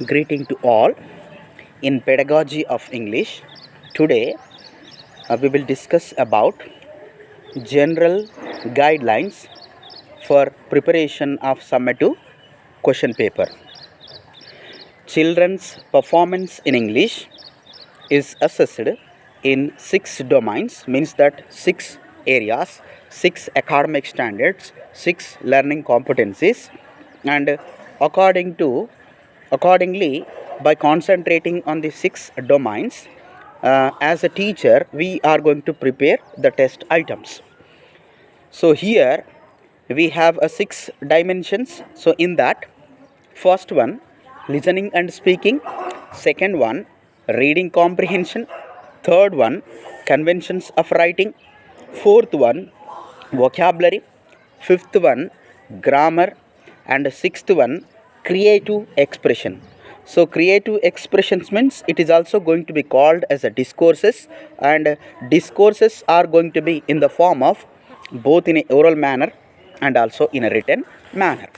Greeting to all in Pedagogy of English. Today we will discuss about general guidelines for preparation of summative question paper. Children's performance in English is assessed in 6 domains, means that 6 areas, 6 academic standards, 6 learning competencies, and accordingly, by concentrating on the 6 domains, as a teacher we are going to prepare the test items. So here we have a 6 dimensions. So in that, first one, listening and speaking; second one, reading comprehension; third one, conventions of writing; fourth one, vocabulary; fifth one, grammar; and sixth one, creative expression. So creative expressions means it is also going to be called as a discourses, and discourses are going to be in the form of both in a oral manner and also in a written manner.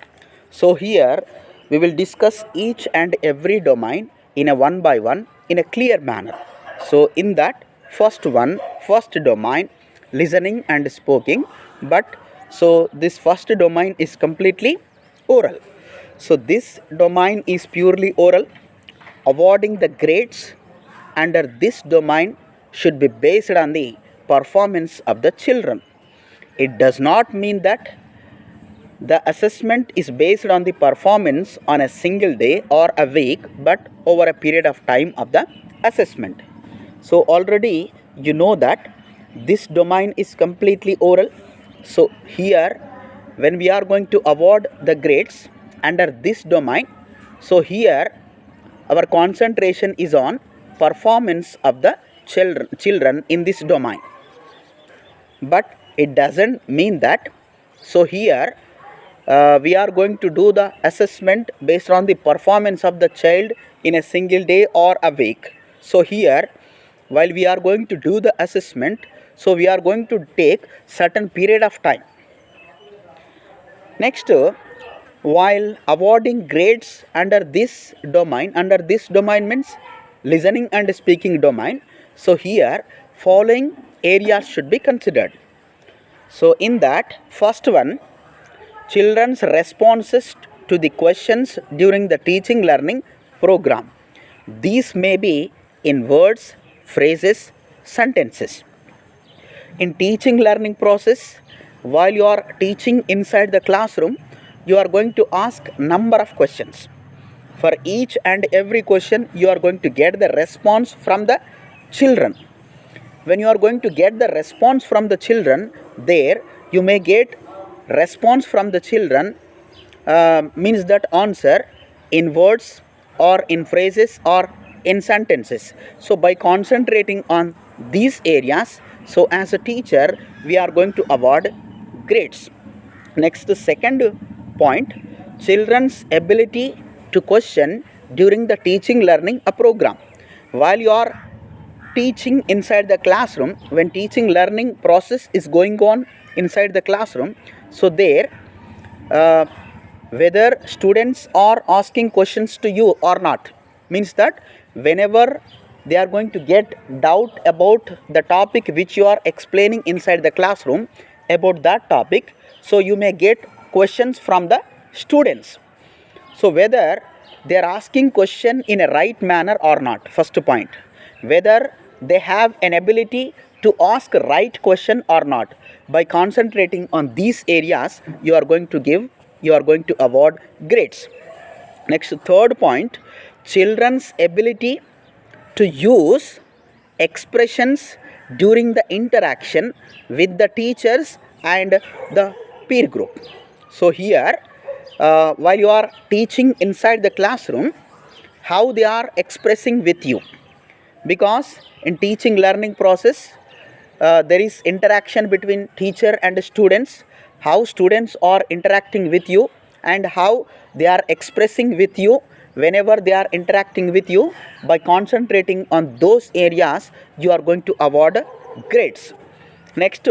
So here we will discuss each and every domain in a one by one in a clear manner. So in that, first domain, listening and speaking, but so this first domain is completely oral. So this domain is purely oral. Awarding the grades under this domain should be based on the performance of the children. It does not mean that the assessment is based on the performance on a single day or a week, but over a period of time of the assessment. So already you know that this domain is completely oral. So here when we are going to award the grades under this domain, so here our concentration is on performance of the children in this domain. But it doesn't mean that, so here we are going to do the assessment based on the performance of the child in a single day or a week. So here, while we are going to do the assessment, so we are going to take certain period of time. Next, while awarding grades under this domain means listening and speaking domain, so here following areas should be considered. So in that, first one, children's responses to the questions during the teaching learning program. These may be in words, phrases, sentences. In teaching learning process, while you are teaching inside the classroom, you are going to ask number of questions. For each and every question, you are going to get the response from the children. When you are going to get the response from the children, there you may get response from the children, means that answer in words or in phrases or in sentences. So by concentrating on these areas, so as a teacher we are going to award grades. Next, the second point, children's ability to question during the teaching learning program. While you are teaching inside the classroom, when teaching learning process is going on inside the classroom, so there whether students are asking questions to you or not, means that whenever they are going to get doubt about the topic which you are explaining inside the classroom about that topic, so you may get questions from the students. So whether they are asking question in a right manner or not, first point, whether they have an ability to ask right question or not. By concentrating on these areas, you are going to award grades. Next, third point, children's ability to use expressions during the interaction with the teachers and the peer group. So here, while you are teaching inside the classroom, how they are expressing with you, because in teaching learning process there is interaction between teacher and students, how students are interacting with you and how they are expressing with you whenever they are interacting with you. By concentrating on those areas, you are going to award grades. Next,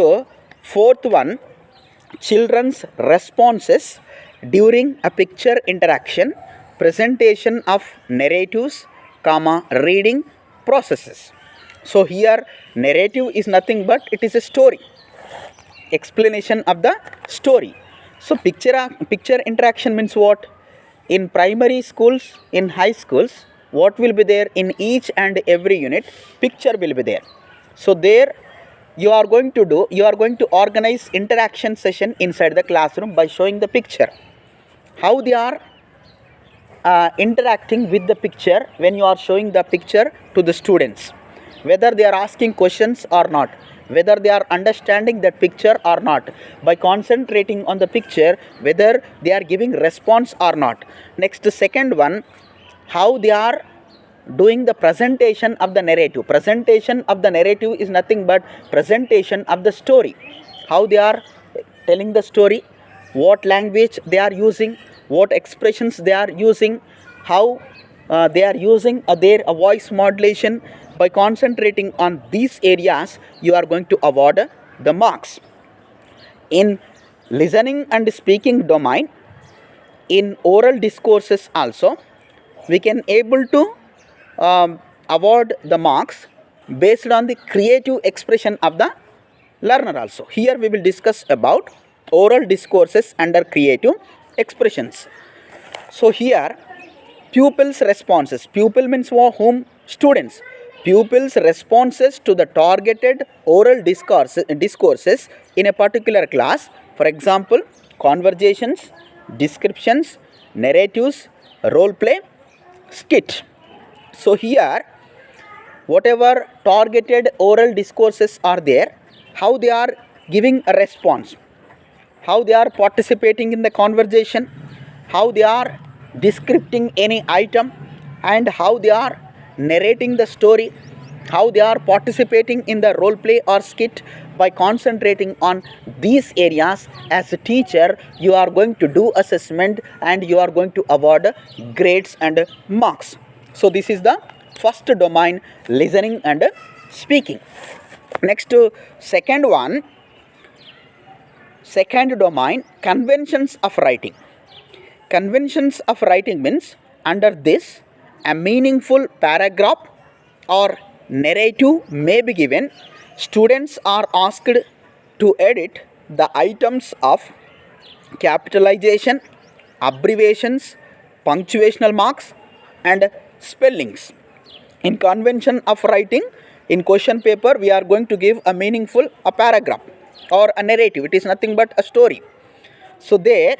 fourth one, children's responses during a picture interaction presentation of narratives, comma, reading processes. So here narrative is nothing but it is a story, explanation of the story. So picture interaction means what? In primary schools, in high schools, what will be there in each and every unit? Picture will be there. So there you are going to organize interaction session inside the classroom by showing the picture. How they are interacting with the picture when you are showing the picture to the students, whether they are asking questions or not, whether they are understanding that picture or not, by concentrating on the picture, whether they are giving response or not. Next, second one, how they are doing the presentation of the narrative. Presentation of the narrative is nothing but presentation of the story. How they are telling the story, what language they are using, what expressions they are using, how they are using their voice modulation. By concentrating on these areas, you are going to award the marks. In listening and speaking domain, in oral discourses also, we can able to award the marks based on the creative expression of the learner also. Here we will discuss about oral discourses under creative expressions. So here pupils' responses. Pupil means whom? Students. Pupils' responses to the targeted oral discourses in a particular class. For example, conversations, descriptions, narratives, role play, skit. So here whatever targeted oral discourses are there, how they are giving a response, how they are participating in the conversation, how they are describing any item, and how they are narrating the story, how they are participating in the role play or skit. By concentrating on these areas, as a teacher, you are going to do assessment and you are going to award grades and marks. So this is the first domain, listening and speaking. Next, second domain, conventions of writing. Conventions of writing means, under this, a meaningful paragraph or narrative may be given. Students are asked to edit the items of capitalization, abbreviations, punctuational marks, and spellings. In convention of writing, in question paper, we are going to give a meaningful paragraph or a narrative. It is nothing but a story. So there,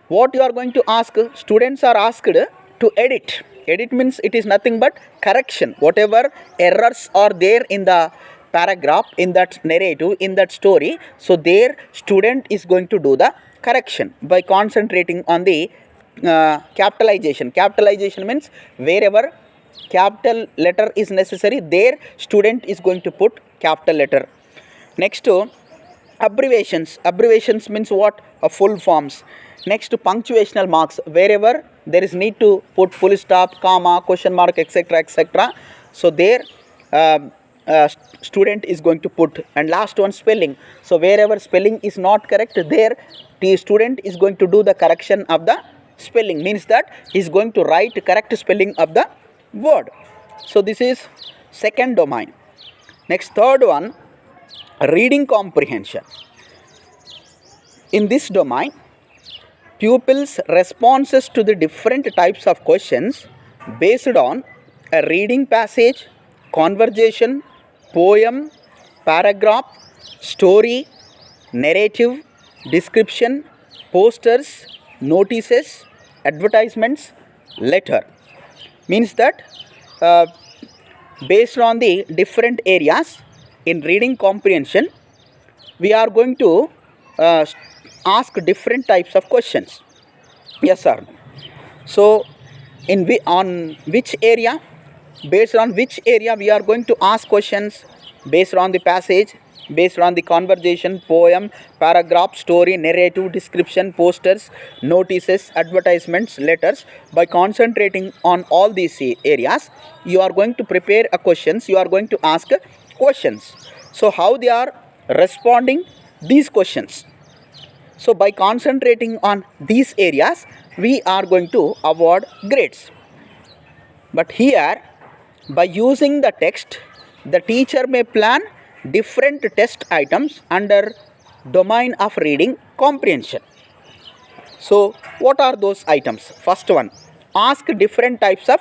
what you are going to ask, students are asked to edit. Edit means it is nothing but correction. Whatever errors are there in the paragraph, in that narrative, in that story, so there student is going to do the correction by concentrating on the capitalization. Capitalization means wherever capital letter is necessary, there student is going to put capital letter. Next, abbreviations. Abbreviations means what? Full forms. Next, punctuational marks. Wherever there is need to put full stop, comma, question mark, etc., etc. So there student is going to put. And last one, spelling. So wherever spelling is not correct, there the student is going to do the correction of the spelling. Means that he is going to write correct spelling of the word. So this is second domain. Next, third one, reading comprehension. In this domain, pupils' responses to the different types of questions based on a reading passage, conversation, poem, paragraph, story, narrative, description, posters, notices, advertisements, letter. Means that based on the different areas in reading comprehension, we are going to ask different types of questions. Yes, sir. So on which area, based on which area we are going to ask questions? Based on the passage, based on the conversation, poem, paragraph, story, narrative, description, posters, notices, advertisements, letters. By concentrating on all these areas, you are going to prepare a questions, you are going to ask questions. So how they are responding these questions? So by concentrating on these areas, we are going to award grades. But here, by using the text, the teacher may plan different test items under domain of reading comprehension. So what are those items? First one, ask different types of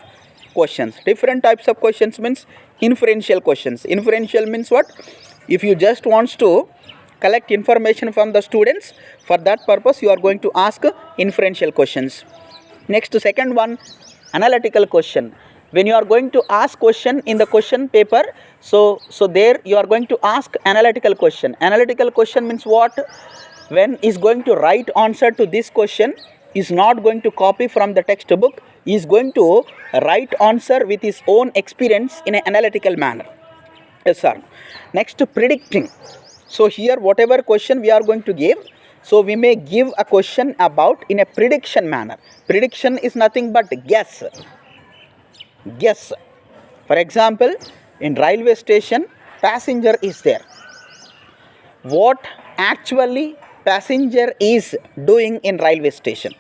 questions. Different types of questions means inferential questions. Inferential means what? If you just wants to collect information from the students, for that purpose you are going to ask inferential questions. Next, second one, analytical question. When you are going to ask question in the question paper, so there you are going to ask analytical question. Analytical question means what? When is going to write answer to this question, is not going to copy from the textbook, is going to write answer with his own experience in an analytical manner. Yes sir. Next, predicting. So here whatever question we are going to give, so we may give a question about in a prediction manner. Prediction is nothing but guess. Guess. For example, in railway station, passenger is there. What actually passenger is doing in railway station?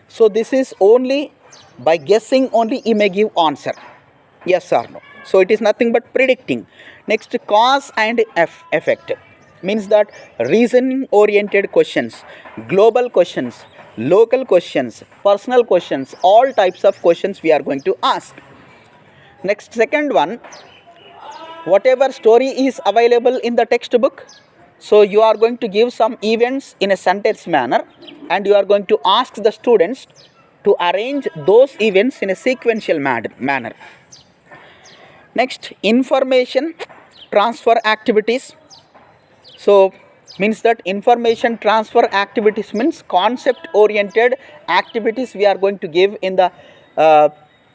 So this is only by guessing only he may give answer. Yes or no. So it is nothing but predicting. Next, cause and effect. Means that reasoning oriented questions, global questions, local questions, personal questions, all types of questions we are going to ask. Next, second one, whatever story is available in the textbook, so you are going to give some events in a sentence manner and you are going to ask the students to arrange those events in a sequential manner. Next, information transfer activities. So means that information transfer activities means concept oriented activities we are going to give in the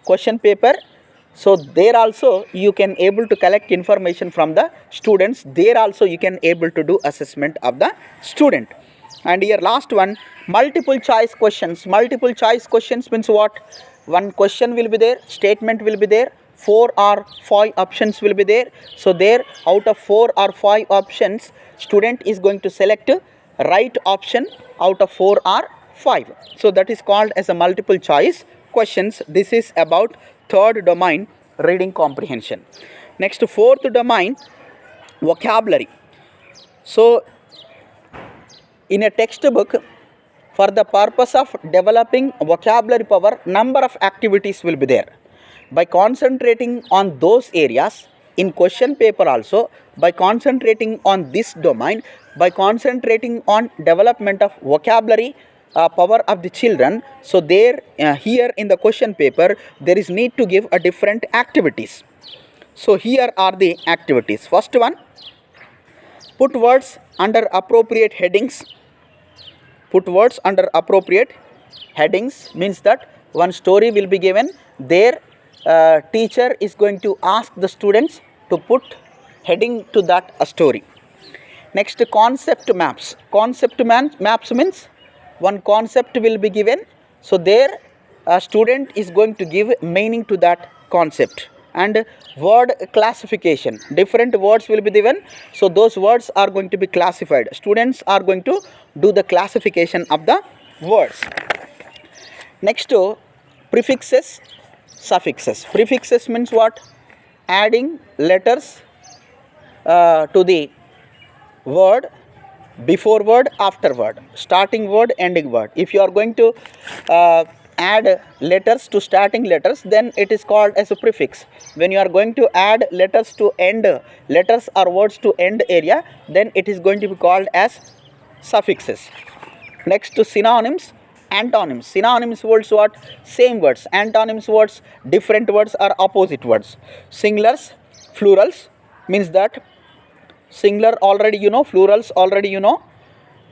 question paper. So there also you can able to collect information from the students. There also you can able to do assessment of the student. And here last one, multiple choice questions. Multiple choice questions means what? One question will be there, statement will be there, 4 or 5 options will be there. So there out of 4 or 5 options, student is going to select right option out of 4 or 5. So that is called as a multiple choice questions. This is about third domain, reading comprehension. Next, fourth domain, vocabulary. So in a textbook, for the purpose of developing vocabulary power, number of activities will be there. By concentrating on those areas in question paper also, by concentrating on this domain, by concentrating on development of vocabulary power of the children, so there here in the question paper there is need to give a different activities. So here are the activities. First one, put words under appropriate headings. Put words under appropriate headings means that one story will be given, there teacher is going to ask the students to put heading to that story. Next, concept maps. Concept maps means one concept will be given, so there a student is going to give meaning to that concept. And word classification, different words will be given, so those words are going to be classified. Students are going to do the classification of the words. Next, prefixes, suffixes. Prefixes means what? Adding letters to the word, before word, after word, starting word, ending word. If you are going to add letters to starting letters, then it is called as a prefix. When you are going to add letters to end, letters or words to end area, then it is going to be called as suffixes. Next, to synonyms, antonyms. Synonyms words what? Same words. Antonyms words, different words or opposite words. Singulars, plurals means that singular already you know, plurals already you know.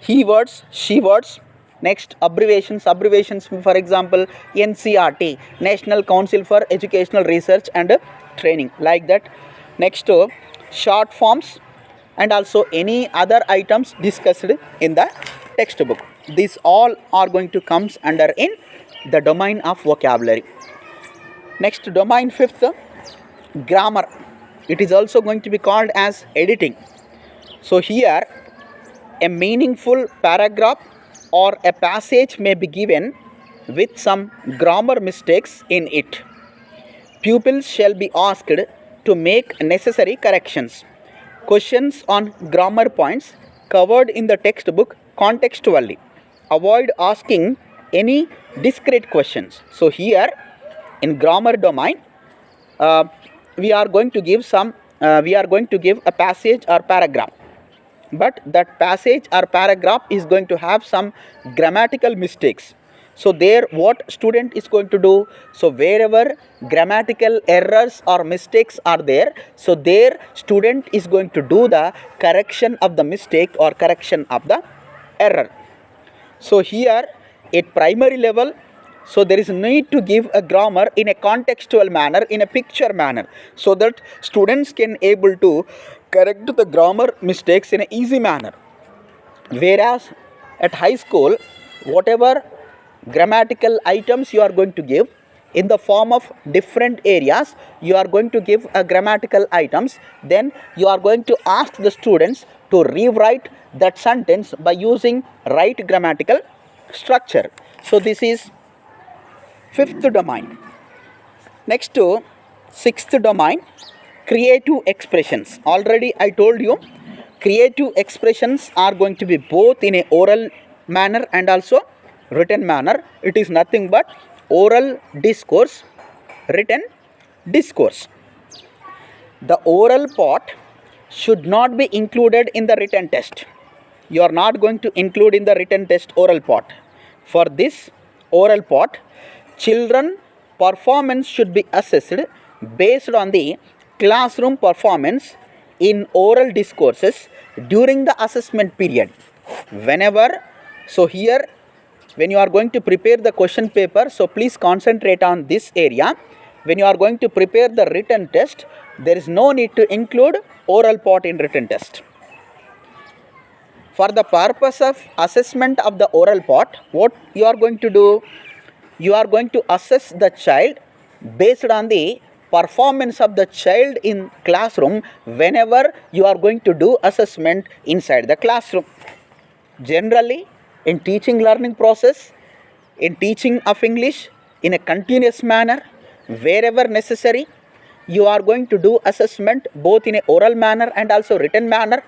He words, she words. Next, abbreviations. Abbreviations, for example, NCERT, National Council for Educational Research and Training, like that. Next, short forms and also any other items discussed in the textbook. These all are going to come under in the domain of vocabulary. Next, domain fifth, grammar. It is also going to be called as editing. So here a meaningful paragraph or a passage may be given with some grammar mistakes in it. Pupils shall be asked to make necessary corrections. Questions on grammar points covered in the textbook contextually. Avoid asking any discrete questions. So here in grammar domain, we are going to give a passage or paragraph, but that passage or paragraph is going to have some grammatical mistakes. So there what student is going to do, so wherever grammatical errors or mistakes are there, so there student is going to do the correction of the mistake or correction of the error. So here at primary level, so there is need to give a grammar in a contextual manner, in a picture manner, so that students can able to correct the grammar mistakes in an easy manner. Whereas at high school, whatever grammatical items you are going to give in the form of different areas, you are going to give a grammatical items, then you are going to ask the students to rewrite that sentence by using right grammatical structure. So this is fifth domain. Next to sixth domain, creative expressions. Already I told you, creative expressions are going to be both in a oral manner and also written manner. It is nothing but oral discourse, written discourse. The oral part should not be included in the written test. You are not going to include in the written test oral part. For this oral part, children performance should be assessed based on the classroom performance in oral discourses during the assessment period. Whenever, so here when you are going to prepare the question paper, so please concentrate on this area. When you are going to prepare the written test, there is no need to include oral part in written test. For the purpose of assessment of the oral part, what you are going to do? You are going to assess the child based on the performance of the child in classroom whenever you are going to do assessment inside the classroom. Generally, in teaching learning process, in teaching of English in a continuous manner, wherever necessary, you are going to do assessment both in a oral manner and also written manner.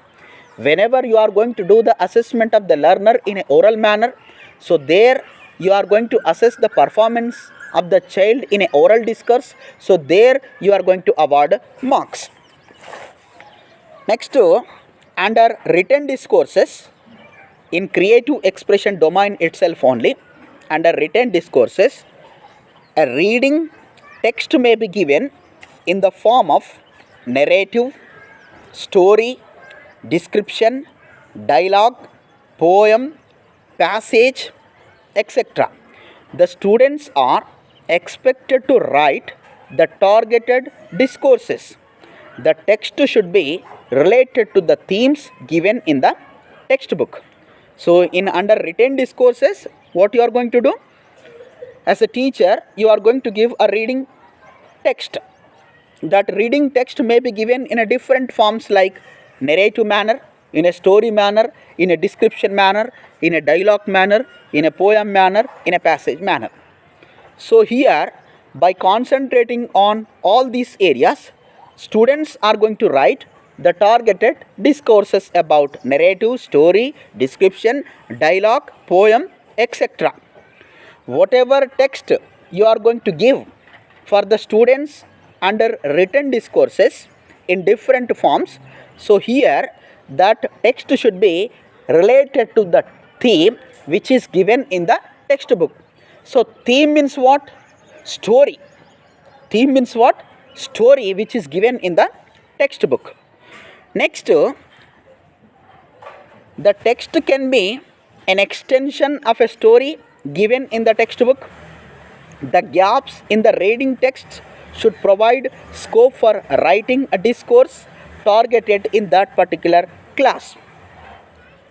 Whenever you are going to do the assessment of the learner in a oral manner, so there you are going to assess the performance of the child in a oral discourse, so there you are going to award marks. Next, under written discourses, in creative expression domain itself only, under written discourses, a reading text may be given in the form of narrative, story, description, dialogue, poem, passage, etc. The students are expected to write the targeted discourses. The text should be related to the themes given in the textbook. So in under written discourses, what you are going to do? As a teacher, you are going to give a reading text. That reading text may be given in a different forms like narrative manner, in a story manner, in a description manner, in a dialogue manner, in a poem manner, in a passage manner. So here, by concentrating on all these areas, students are going to write the targeted discourses about narrative, story, description, dialogue, poem, etc. Whatever text you are going to give for the students under written discourses in different forms, so here that text should be related to the theme which is given in the textbook. So theme means what? Story. Theme means what? Story which is given in the textbook. Next, the text can be an extension of a story given in the textbook. The gaps in the reading text should provide scope for writing a discourse targeted in that particular class.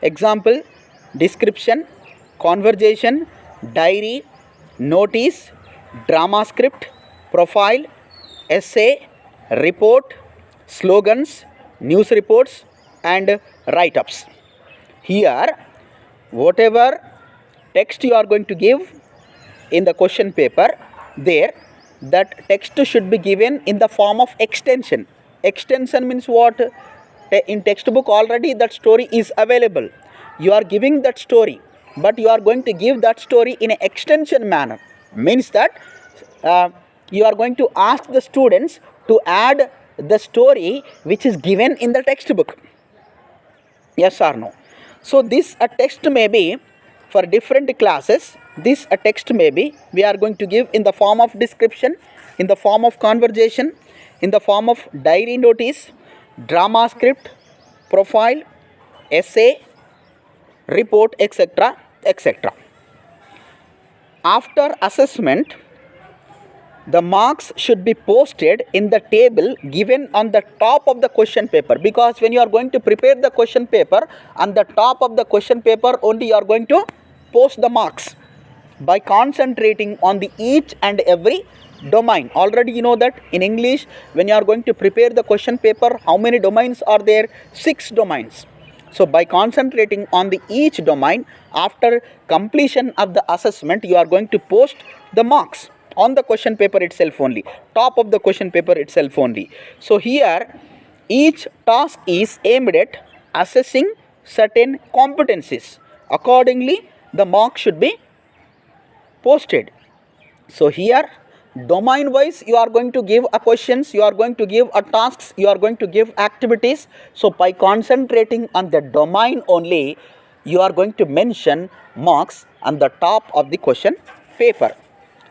Example, description, conversation, diary, notice, drama script, profile, essay, report, slogans, news reports and write-ups. Here, whatever text you are going to give in the question paper, there that text should be given in the form of extension. Extension means what? In textbook already that story is available. You are giving that story, but you are going to give that story in an extension manner. Means that you are going to ask the students to add the story which is given in the textbook. Yes or no? So this a text may be for different classes. This a text may be we are going to give in the form of description, in the form of conversation, in the form of diary notice, drama script, profile, essay, report, etc., etc. After assessment, the marks should be posted in the table given on the top of the question paper, because when you are going to prepare the question paper, on the top of the question paper only you are going to post the marks by concentrating on the each and every domain. Already you know that in English, when you are going to prepare the question paper, how many domains are there? 6 domains. So by concentrating on the each domain, after completion of the assessment, you are going to post the marks on the question paper itself only, top of the question paper itself only. So here each task is aimed at assessing certain competencies. Accordingly, the mark should be posted. So here domain wise you are going to give a questions, you are going to give a tasks, you are going to give activities. So by concentrating on the domain only, you are going to mention marks on the top of the question paper.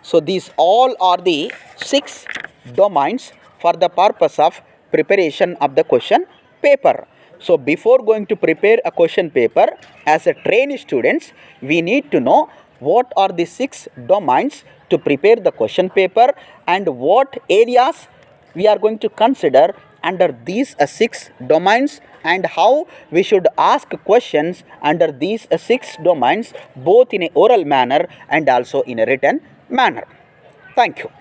So these all are the 6 domains for the purpose of preparation of the question paper. So before going to prepare a question paper, as a trainee students, we need to know what are the 6 domains to prepare the question paper and what areas we are going to consider under these 6 domains, and how we should ask questions under these 6 domains, both in a oral manner and also in a written manner. Thank you.